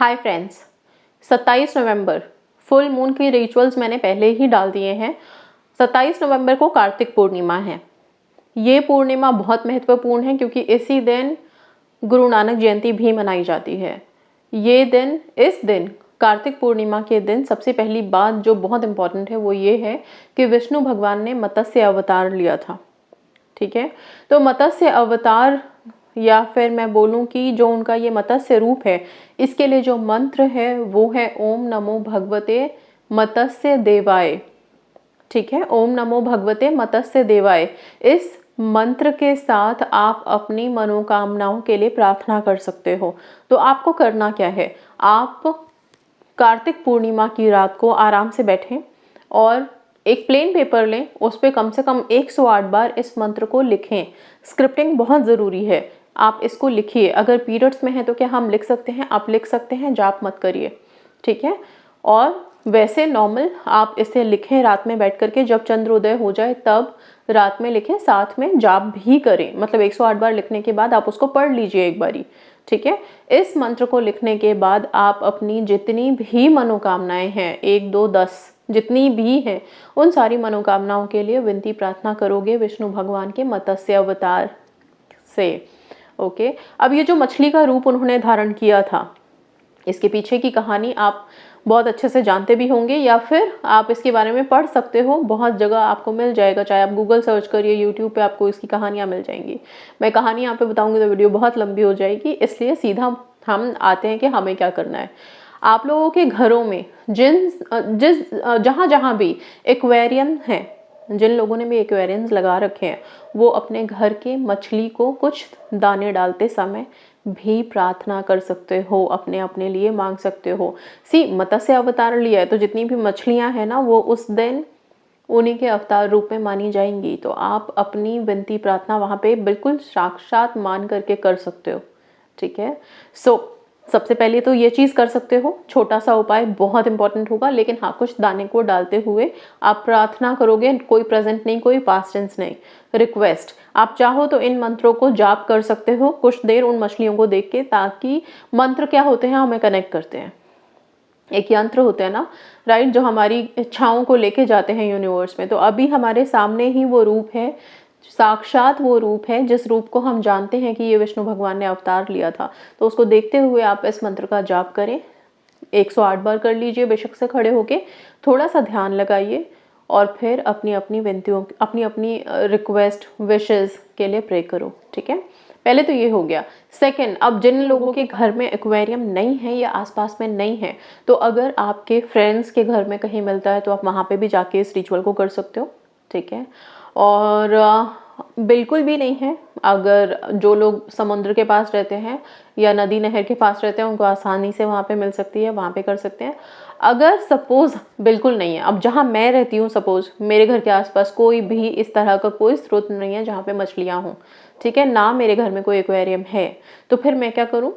Hi friends, 27 नवंबर full moon के rituals मैंने पहले ही डाल दिए हैं। 27 नवंबर को कार्तिक पूर्णिमा है। ये पूर्णिमा बहुत महत्वपूर्ण है क्योंकि इसी दिन गुरु नानक जयंती भी मनाई जाती है। इस दिन कार्तिक पूर्णिमा के दिन सबसे पहली बात जो बहुत इम्पॉर्टेंट है वो ये है कि विष्णु भगवान ने मत्स्य अवतार लिया था। ठीक है, तो मत्स्य अवतार या फिर मैं बोलूं कि जो उनका ये मत्स्य रूप है, इसके लिए जो मंत्र है वो है ओम नमो भगवते मत्स्य देवाय। ठीक है, ओम नमो भगवते मत्स्य देवाय। इस मंत्र के साथ आप अपनी मनोकामनाओं के लिए प्रार्थना कर सकते हो। तो आपको करना क्या है, आप कार्तिक पूर्णिमा की रात को आराम से बैठें और एक प्लेन पेपर लें, उस पर कम से कम 108 बार इस मंत्र को लिखें। स्क्रिप्टिंग बहुत ज़रूरी है, आप इसको लिखिए। अगर पीरियड्स में है तो क्या हम लिख सकते हैं, आप लिख सकते हैं, जाप मत करिए। ठीक है, और वैसे नॉर्मल आप इसे लिखें रात में बैठ करके, जब चंद्रोदय हो जाए तब रात में लिखें, साथ में जाप भी करें। मतलब 108 बार लिखने के बाद आप उसको पढ़ लीजिए एक बारी। ठीक है, इस मंत्र को लिखने के बाद आप अपनी जितनी भी मनोकामनाएं हैं, 1 2 10 जितनी भी हैं, उन सारी मनोकामनाओं के लिए विनती प्रार्थना करोगे विष्णु भगवान के मत्स्य अवतार से। ओके, अब ये जो मछली का रूप उन्होंने धारण किया था, इसके पीछे की कहानी आप बहुत अच्छे से जानते भी होंगे या फिर आप इसके बारे में पढ़ सकते हो। बहुत जगह आपको मिल जाएगा, चाहे आप गूगल सर्च करिए, यूट्यूब पे आपको इसकी कहानियाँ मिल जाएंगी। मैं कहानी यहाँ पे बताऊंगी तो वीडियो बहुत लंबी हो जाएगी, इसलिए सीधा हम आते हैं कि हमें क्या करना है। आप लोगों के घरों में जहाँ जहाँ भी एक्वेरियम है, जिन लोगों ने भी एक्वेरियम्स लगा रखे हैं, वो अपने घर के मछली को कुछ दाने डालते समय भी प्रार्थना कर सकते हो, अपने लिए मांग सकते हो। मत्स्य अवतार लिया है तो जितनी भी मछलियां हैं ना, वो उस दिन उन्हीं के अवतार रूप में मानी जाएंगी। तो आप अपनी विनती प्रार्थना वहाँ पे बिल्कुल साक्षात मान करके कर सकते हो। ठीक है, सबसे पहले तो ये चीज़ कर सकते हो। छोटा सा उपाय बहुत इंपॉर्टेंट होगा, लेकिन हाँ, कुछ दाने को डालते हुए आप प्रार्थना करोगे। कोई प्रेजेंट नहीं, कोई पास्ट टेंस नहीं, रिक्वेस्ट। आप चाहो तो इन मंत्रों को जाप कर सकते हो कुछ देर उन मछलियों को देख के, ताकि मंत्र क्या होते हैं, हमें कनेक्ट करते हैं। एक यंत्र होते हैं ना, राइट, जो हमारी इच्छाओं को लेके जाते हैं यूनिवर्स में। तो अभी हमारे सामने ही वो रूप है, साक्षात वो रूप है जिस रूप को हम जानते हैं कि ये विष्णु भगवान ने अवतार लिया था। तो उसको देखते हुए आप इस मंत्र का जाप करें। 108 बार कर लीजिए, बेशक से खड़े होके थोड़ा सा ध्यान लगाइए और फिर अपनी अपनी विनतियों, अपनी अपनी रिक्वेस्ट, विशेस के लिए प्रे करो। ठीक है, पहले तो ये हो गया। सेकंड, अब जिन लोगों के घर में एक्वेरियम नहीं है या आसपास में नहीं है, तो अगर आपके फ्रेंड्स के घर में कहीं मिलता है तो आप वहाँ पे भी जाके इस रिचुअल को कर सकते हो। ठीक है, और बिल्कुल भी नहीं है, अगर जो लोग समुद्र के पास रहते हैं या नदी नहर के पास रहते हैं, उनको आसानी से वहाँ पे मिल सकती है, वहाँ पे कर सकते हैं। अगर सपोज बिल्कुल नहीं है, अब जहाँ मैं रहती हूँ, सपोज मेरे घर के आसपास कोई भी इस तरह का कोई स्रोत नहीं है जहाँ पे मछलियाँ हों, ठीक है ना, मेरे घर में कोई एक्वेरियम है, तो फिर मैं क्या करूँ,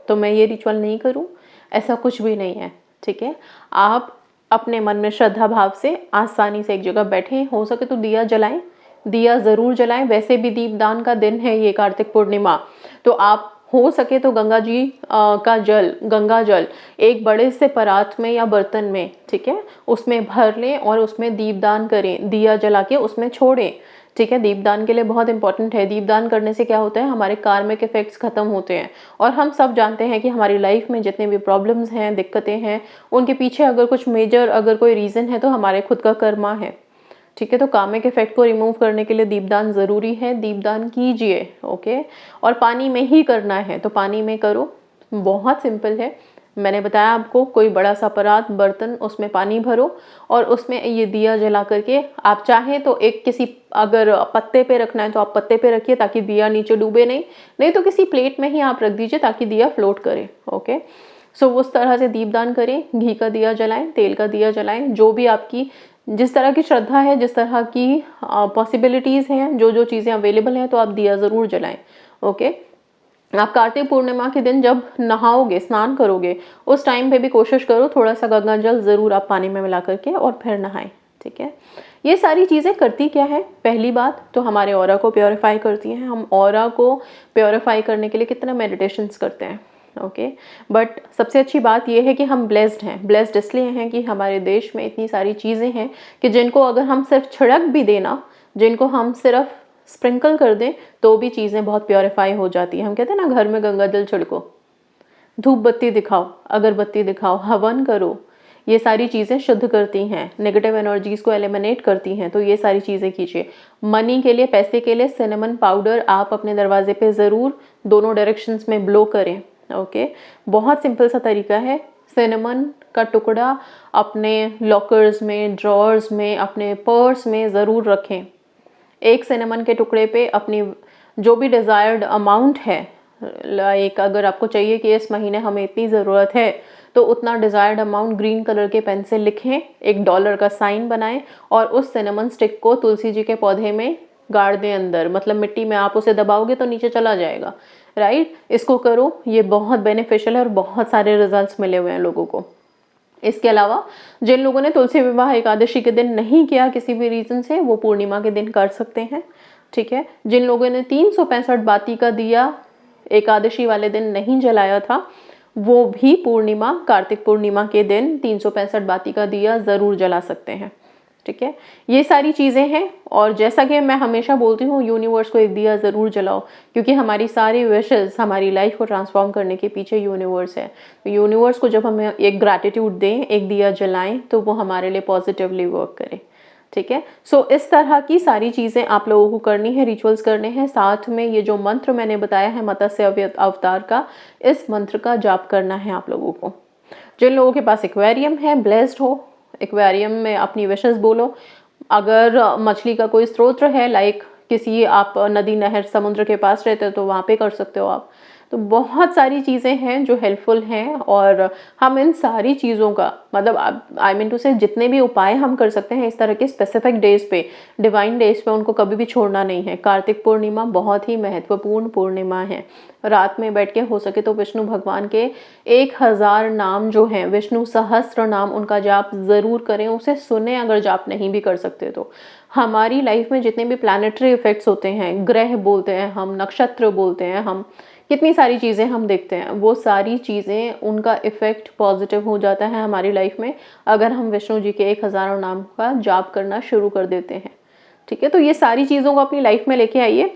तो मैं ये रिचुअल नहीं करूँ, ऐसा कुछ भी नहीं है। ठीक है, आप अपने मन में श्रद्धा भाव से आसानी से एक जगह बैठें, हो सके तो दिया जलाएं, दिया ज़रूर जलाएं। वैसे भी दीपदान का दिन है ये कार्तिक पूर्णिमा, तो आप हो सके तो गंगा जी का जल, गंगा जल एक बड़े से परात में या बर्तन में, ठीक है, उसमें भर लें और उसमें दीपदान करें, दिया जला के उसमें छोड़ें। ठीक है, दीपदान के लिए बहुत इंपॉर्टेंट है। दीपदान करने से क्या होता है, हमारे कार्मिक इफेक्ट्स खत्म होते हैं। और हम सब जानते हैं कि हमारी लाइफ में जितने भी प्रॉब्लम्स हैं, दिक्कतें हैं, उनके पीछे अगर कुछ मेजर, अगर कोई रीज़न है तो हमारे खुद का कर्मा है। ठीक है, तो कार्मिक इफेक्ट को रिमूव करने के लिए दीपदान ज़रूरी है, दीपदान कीजिए। ओके, और पानी में ही करना है तो पानी में करो, बहुत सिंपल है। मैंने बताया आपको, कोई बड़ा सा परात, बर्तन, उसमें पानी भरो और उसमें ये दिया जला करके, आप चाहें तो एक किसी, अगर पत्ते पे रखना है तो आप पत्ते पे रखिए ताकि दिया नीचे डूबे नहीं तो किसी प्लेट में ही आप रख दीजिए ताकि दिया फ्लोट करे। ओके, उस तरह से दीपदान करें, घी का दिया जलाएं, तेल का दिया जलाएं, जो भी आपकी जिस तरह की श्रद्धा है, जिस तरह की पॉसिबिलिटीज़ हैं, जो जो चीज़ें अवेलेबल हैं, तो आप दिया ज़रूर जलाएं। ओके, आप कार्तिक पूर्णिमा के दिन जब नहाओगे, स्नान करोगे, उस टाइम पे भी कोशिश करो थोड़ा सा गंगा जल ज़रूर आप पानी में मिला करके और फिर नहाएं। ठीक है, ये सारी चीज़ें करती क्या है, पहली बात तो हमारे ऑरा को प्योरीफाई करती हैं। हम ऑरा को प्योरीफाई करने के लिए कितना मेडिटेशंस करते हैं, ओके। बट सबसे अच्छी बात यह है कि हम ब्लेस्ड हैं। ब्लेस्ड इसलिए हैं कि हमारे देश में इतनी सारी चीज़ें हैं कि जिनको अगर हम सिर्फ छिड़क भी देना, जिनको हम सिर्फ स्प्रिंकल कर दें, तो भी चीज़ें बहुत प्योरीफाई हो जाती हैं। हम कहते हैं ना, घर में गंगा जल छिड़को, धूप बत्ती दिखाओ, अगरबत्ती दिखाओ, हवन करो, ये सारी चीज़ें शुद्ध करती हैं, नेगेटिव एनर्जीज़ को एलिमिनेट करती हैं। तो ये सारी चीज़ें कीजिए। मनी के लिए, पैसे के लिए सिनेमन पाउडर आप अपने दरवाजे पे ज़रूर दोनों डायरेक्शंस में ब्लो करें। ओके, बहुत सिंपल सा तरीका है। सिनेमन का टुकड़ा अपने लॉकर्स में, ड्रॉर्स में, अपने पर्स में ज़रूर रखें। एक सिनेमन के टुकड़े पे अपनी जो भी डिज़ायर्ड अमाउंट है, लाइक अगर आपको चाहिए कि इस महीने हमें इतनी ज़रूरत है, तो उतना डिज़ायर्ड अमाउंट ग्रीन कलर के पेन से लिखें, एक डॉलर का साइन बनाएं और उस सिनेमन स्टिक को तुलसी जी के पौधे में गाड़ दें अंदर। मतलब मिट्टी में आप उसे दबाओगे तो नीचे चला जाएगा, राइट। इसको करो, ये बहुत बेनिफिशियल है और बहुत सारे रिजल्ट्स मिले हुए हैं लोगों को। इसके अलावा जिन लोगों ने तुलसी विवाह एकादशी के दिन नहीं किया किसी भी रीज़न से, वो पूर्णिमा के दिन कर सकते हैं, ठीक है। जिन लोगों ने 365 बाती का दिया एकादशी वाले दिन नहीं जलाया था, वो भी पूर्णिमा, कार्तिक पूर्णिमा के दिन 365 बाती का दिया ज़रूर जला सकते हैं, ठीक है। ये सारी चीज़ें हैं। और जैसा कि मैं हमेशा बोलती हूँ, यूनिवर्स को एक दिया ज़रूर जलाओ, क्योंकि हमारी सारी विशेज़, हमारी लाइफ को ट्रांसफॉर्म करने के पीछे यूनिवर्स है। तो यूनिवर्स को जब हम एक ग्रैटिट्यूड दें, एक दिया जलाएं, तो वो हमारे लिए पॉजिटिवली वर्क करे, ठीक है। सो इस तरह की सारी चीज़ें आप लोगों को करनी है, रिचुअल्स करने हैं। साथ में ये जो मंत्र मैंने बताया है मत्स्य अवतार का, इस मंत्र का जाप करना है आप लोगों को। जिन लोगों के पास एक्वेरियम है, ब्लेस्ड हो, एक्वेरियम में अपनी विशेस बोलो। अगर मछली का कोई स्रोत है, लाइक किसी आप नदी, नहर, समुद्र के पास रहते हो, तो वहाँ पे कर सकते हो आप। तो बहुत सारी चीज़ें हैं जो हेल्पफुल हैं और हम इन सारी चीज़ों का, मतलब आई मीन टू से, जितने भी उपाय हम कर सकते हैं इस तरह के स्पेसिफिक डेज पे, डिवाइन डेज पे, उनको कभी भी छोड़ना नहीं है। कार्तिक पूर्णिमा बहुत ही महत्वपूर्ण पूर्णिमा है। रात में बैठ के हो सके तो विष्णु भगवान के 1000 नाम जो हैं, विष्णु सहस्त्र नाम, उनका जाप ज़रूर करें, उसे सुने अगर जाप नहीं भी कर सकते तो। हमारी लाइफ में जितने भी प्लानिटरी इफेक्ट्स होते हैं, ग्रह बोलते हैं हम, नक्षत्र बोलते हैं हम, कितनी सारी चीज़ें हम देखते हैं, वो सारी चीज़ें, उनका इफ़ेक्ट पॉजिटिव हो जाता है हमारी लाइफ में अगर हम विष्णु जी के 1000 नाम का जाप करना शुरू कर देते हैं, ठीक है। तो ये सारी चीज़ों को अपनी लाइफ में लेके आइए।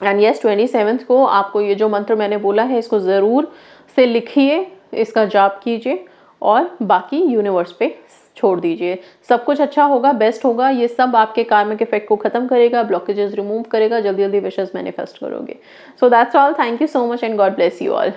एंड यस, 27 को आपको ये जो मंत्र मैंने बोला है, इसको ज़रूर से लिखिए, इसका जाप कीजिए और बाकी यूनिवर्स पे छोड़ दीजिए। सब कुछ अच्छा होगा, बेस्ट होगा। ये सब आपके कार्मिक इफेक्ट को खत्म करेगा, ब्लॉकेजेस रिमूव करेगा, जल्दी जल्दी विशेस मैनिफेस्ट करोगे। So that's all. Thank you so much and God bless you all.